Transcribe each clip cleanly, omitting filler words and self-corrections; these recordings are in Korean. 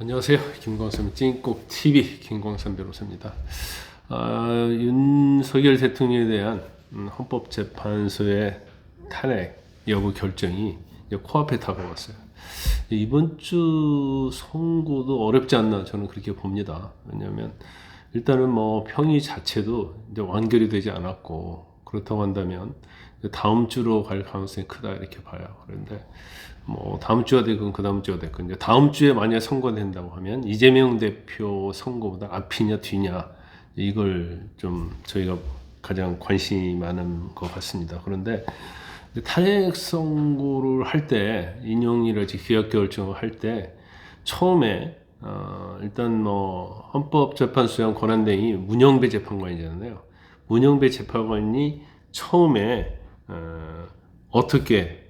안녕하세요. 김광삼의 찐꼭 TV 김광삼 변호사입니다. 윤석열 대통령에 대한 헌법재판소의 탄핵 여부 결정이 이제 코앞에 다가왔어요. 이번 주 선고도 어렵지 않나 저는 그렇게 봅니다. 왜냐하면 일단은 뭐 평의 자체도 이제 완결이 되지 않았고, 그렇다고 한다면 다음 주로 갈 가능성이 크다 이렇게 봐요. 그런데 뭐 다음 주가 되건 그 다음 주가 되건 이제 다음 주에 만약 선거된다고 하면 이재명 대표 선거보다 앞이냐 뒤냐, 이걸 좀 저희가 가장 관심이 많은 것 같습니다. 그런데 탄핵 선고를 할 때, 인용이라든지 기각 결정을 할 때 처음에 일단 뭐 헌법재판소장 권한대행이 문영배 재판관이잖아요. 문영배 재판관이 처음에 어떻게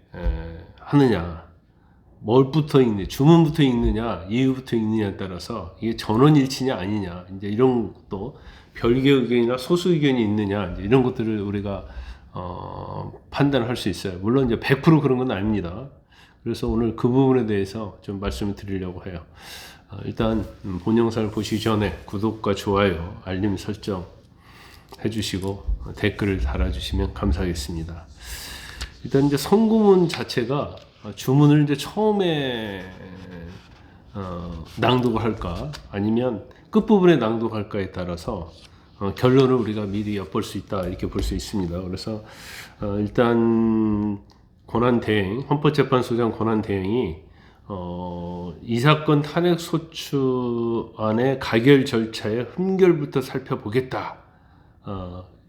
하느냐, 뭘부터 읽느냐, 주문부터 읽느냐, 이유부터 읽느냐에 따라서 이게 전원일치냐 아니냐, 이제 이런 것도 별개 의견이나 소수 의견이 있느냐, 이제 이런 것들을 우리가 판단할 수 있어요. 물론 이제 100% 그런 건 아닙니다. 그래서 오늘 그 부분에 대해서 좀 말씀을 드리려고 해요. 일단 본 영상을 보시기 전에 구독과 좋아요, 알림 설정 해주시고 댓글을 달아주시면 감사하겠습니다. 일단 이제 선고문 자체가 주문을 이제 처음에 낭독을 할까 아니면 끝부분에 낭독할까에 따라서 결론을 우리가 미리 엿볼 수 있다 이렇게 볼 수 있습니다. 그래서 일단 권한대행, 헌법재판소장 권한대행이 이 사건 탄핵소추안의 가결 절차의 흠결부터 살펴보겠다.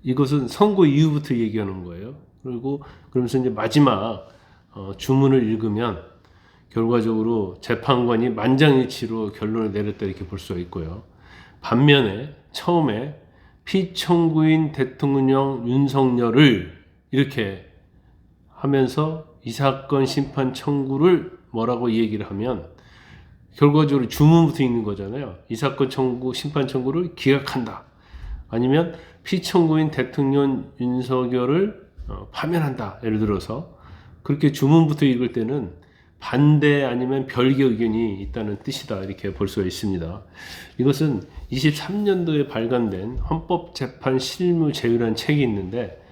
이것은 선고 이후부터 얘기하는 거예요. 그리고 그러면서 이제 마지막 주문을 읽으면 결과적으로 재판관이 만장일치로 결론을 내렸다 이렇게 볼 수가 있고요. 반면에 처음에 피청구인 대통령 윤석열을 이렇게 하면서 이 사건 심판 청구를 뭐라고 얘기를 하면 결과적으로 주문부터 읽는 거잖아요. 이 사건 청구 심판 청구를 기각한다. 아니면 피청구인 대통령 윤석열을 파면한다. 예를 들어서 그렇게 주문부터 읽을 때는 반대 아니면 별개 의견이 있다는 뜻이다 이렇게 볼 수가 있습니다. 이것은 23년도에 발간된 헌법재판 실무 제휴라는 책이 있는데,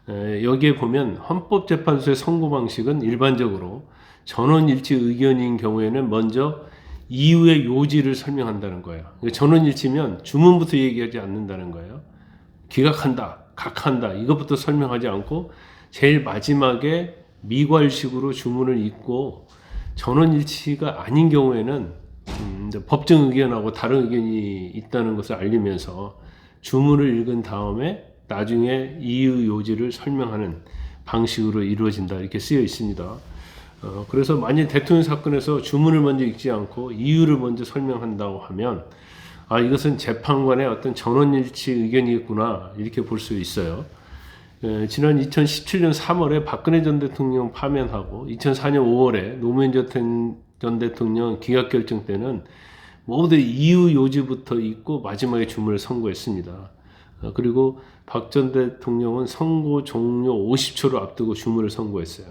여기에 보면 헌법재판소의 선고 방식은 일반적으로 전원일치 의견인 경우에는 먼저 이유의 요지를 설명한다는 거예요. 전원일치면 주문부터 얘기하지 않는다는 거예요. 기각한다, 각한다 이것부터 설명하지 않고 제일 마지막에 미괄식으로 주문을 읽고, 전원일치가 아닌 경우에는 법정 의견하고 다른 의견이 있다는 것을 알리면서 주문을 읽은 다음에 나중에 이유 요지를 설명하는 방식으로 이루어진다 이렇게 쓰여 있습니다. 그래서 만약 대통령 사건에서 주문을 먼저 읽지 않고 이유를 먼저 설명한다고 하면 이것은 재판관의 어떤 전원일치 의견이겠구나 이렇게 볼 수 있어요. 지난 2017년 3월에 박근혜 전 대통령 파면하고 2004년 5월에 노무현 전 대통령 기각 결정 때는 모두 이유 요지부터 읽고 마지막에 주문을 선고했습니다. 그리고 박 전 대통령은 선고 종료 50초를 앞두고 주문을 선고했어요.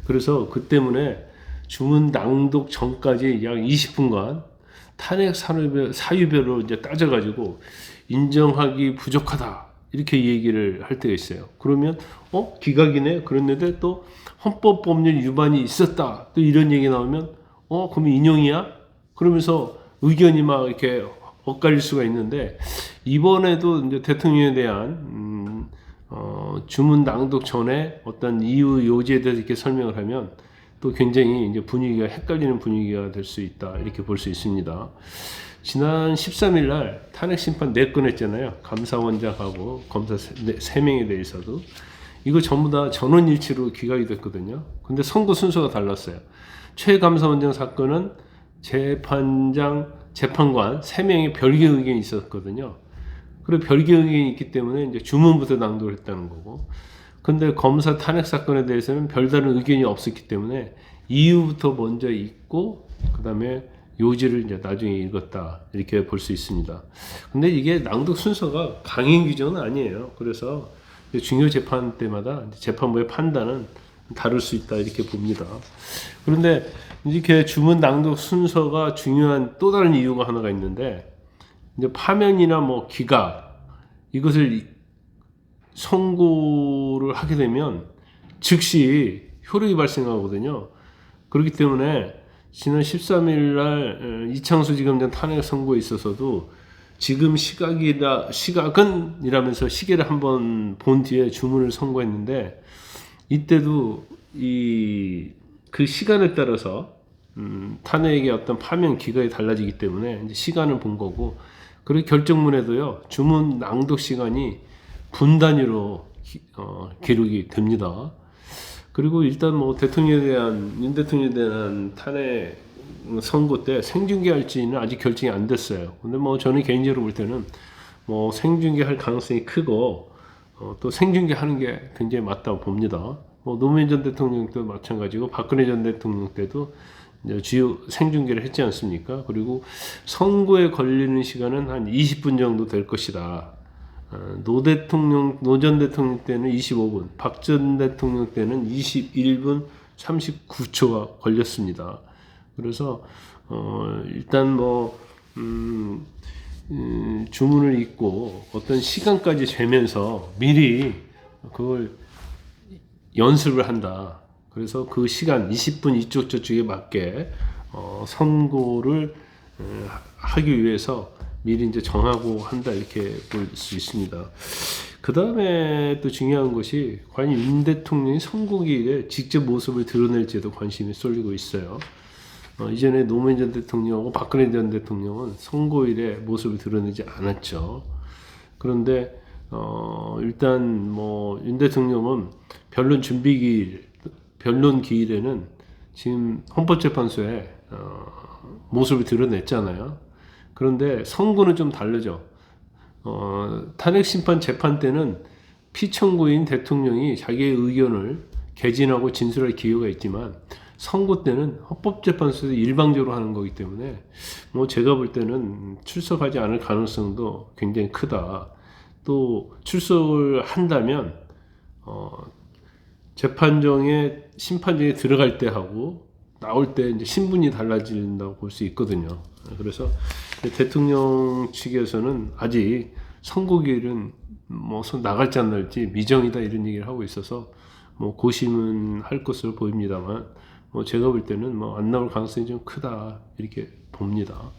그래서 그 때문에 주문 낭독 전까지 약 20분간 탄핵 사유별로 이제 따져가지고 인정하기 부족하다 이렇게 얘기를 할 때가 있어요. 그러면 기각이네. 그랬는데 또 헌법법률 위반이 있었다. 또 이런 얘기 나오면 그럼 인용이야? 그러면서 의견이 막 이렇게 엇갈릴 수가 있는데, 이번에도 이제 대통령에 대한 주문 낭독 전에 어떤 이유 요지에 대해서 이렇게 설명을 하면 또 굉장히 이제 분위기가 헷갈리는 분위기가 될 수 있다 이렇게 볼 수 있습니다. 지난 13일 날 탄핵 심판 4건 했잖아요. 감사원장하고 검사 3명에 대해서도 이거 전부 다 전원일치로 기각이 됐거든요. 근데 선고 순서가 달랐어요. 최 감사원장 사건은 재판관 3명의 별개 의견이 있었거든요. 그리고 별개 의견이 있기 때문에 이제 주문부터 낭독을 했다는 거고, 근데 검사 탄핵 사건에 대해서는 별다른 의견이 없었기 때문에 이유부터 먼저 읽고 그 다음에 요지를 이제 나중에 읽었다 이렇게 볼 수 있습니다. 근데 이게 낭독 순서가 강행 규정은 아니에요. 그래서 중요 재판 때마다 재판부의 판단은 다를 수 있다 이렇게 봅니다. 그런데 이렇게 주문 낭독 순서가 중요한 또 다른 이유가 하나가 있는데, 이제 파면이나 뭐 기가 이것을 선고를 하게 되면 즉시 효력이 발생하거든요. 그렇기 때문에 지난 13일 날 이창수 지검장 탄핵 선고에 있어서도 지금 시각은 이라면서 시계를 한번 본 뒤에 주문을 선고했는데, 이때도 그 시간에 따라서 탄핵의 어떤 파면 기간이 달라지기 때문에 이제 시간을 본 거고, 그리고 결정문에도요 주문 낭독 시간이 분 단위로 기록이 됩니다. 그리고 일단 뭐 윤 대통령에 대한 탄핵 선고 때 생중계할지는 아직 결정이 안 됐어요. 근데 뭐 저는 개인적으로 볼 때는 뭐 생중계할 가능성이 크고, 또 생중계하는 게 굉장히 맞다고 봅니다. 뭐 노무현 전 대통령 때도 마찬가지고 박근혜 전 대통령 때도 이제 주요 생중계를 했지 않습니까? 그리고 선고에 걸리는 시간은 한 20분 정도 될 것이다. 노 전 대통령 때는 25분, 박 전 대통령 때는 21분 39초가 걸렸습니다. 그래서 일단 뭐 주문을 읽고 어떤 시간까지 재면서 미리 그걸 연습을 한다. 그래서 그 시간 20분 이쪽 저쪽에 맞게 선고를 하기 위해서 미리 이제 정하고 한다, 이렇게 볼 수 있습니다. 그 다음에 또 중요한 것이 과연 윤 대통령이 선고기일에 직접 모습을 드러낼지에도 관심이 쏠리고 있어요. 이전에 노무현 전 대통령하고 박근혜 전 대통령은 선고일에 모습을 드러내지 않았죠. 그런데 일단 뭐 윤 대통령은 변론 기일에는 지금 헌법재판소에 모습을 드러냈잖아요. 그런데 선고는 좀 다르죠. 탄핵심판 재판 때는 피청구인 대통령이 자기의 의견을 개진하고 진술할 기회가 있지만, 선고 때는 헌법재판소에서 일방적으로 하는 거기 때문에 뭐 제가 볼 때는 출석하지 않을 가능성도 굉장히 크다. 또 출석을 한다면 재판정에 심판정에 들어갈 때 하고 나올 때 이제 신분이 달라진다고 볼 수 있거든요. 그래서 대통령 측에서는 아직 선고기일은 뭐 나갈지 안 나갈지 미정이다, 이런 얘기를 하고 있어서 뭐 고심은 할 것으로 보입니다만, 뭐 제가 볼 때는 뭐 안 나올 가능성이 좀 크다, 이렇게 봅니다.